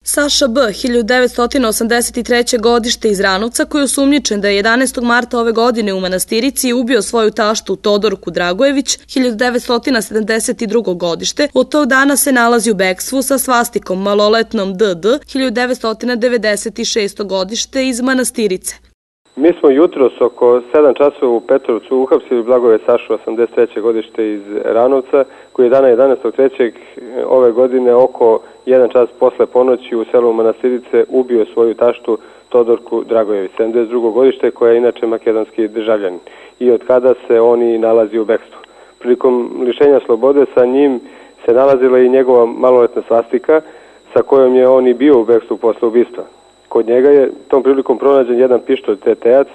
Saša B., 1983. godište iz Ranovca, koji je osumnjičen da je 11. marta ove godine u Manastirici ubio svoju taštu Todorku Dragojević, 1972. godište, od tog dana se nalazi u bekstvu sa svastikom maloletnom DD, 1996. godište iz Manastirice. Mi smo jutros oko 7 časova u Petrovcu uhapsili Blagoje Sašu, 83. godište iz Ranovca, koji je dana 11.3. ove godine oko 1 čas posle ponoći u selu Manastirice ubio svoju taštu Todorku Dragojević, 72. godište, koja je inače makedonski državljanin i od kada se on i nalazi u bekstvu. Prilikom lišenja slobode sa njim se nalazila i njegova maloletna svastika sa kojom je on i bio u bekstvu posle ubistva. Kod njega je tom prilikom pronađen jedan pištolj TTAC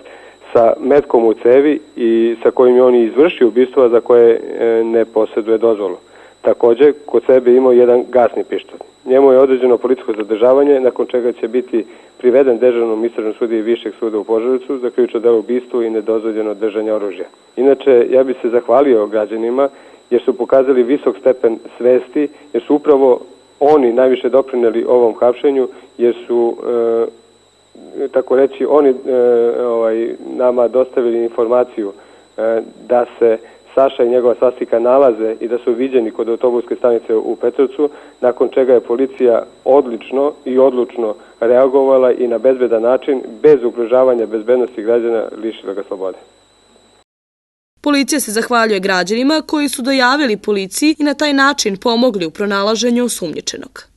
sa metkom u cevi i sa kojim je on i izvršio ubistvo, za koje ne posjeduje dozvolu. Takođe, kod sebe imao jedan gasni pištolj. Njemu je određeno policijsko zadržavanje, nakon čega će biti priveden dežurnom istražnom sudiji Višeg suda u Požarevcu za krivično delo ubistvo i nedozvoljeno držanje oružja. Inače, ja bih se zahvalio građanima jer su pokazali visok stepen svesti, jer su upravo oni najviše doprineli ovom hapšenju, jer su, tako reći, oni nama dostavili informaciju da se Saša i njegova svastika nalaze i da su viđeni kod autobuske stanice u Petrovcu, nakon čega je policija odlično i odlučno reagovala i na bezbedan način, bez ugrožavanja bezbednosti građana, lišila ga slobode. Policija se zahvaljuje građanima koji su dojavili policiji i na taj način pomogli u pronalaženju osumnjičenog.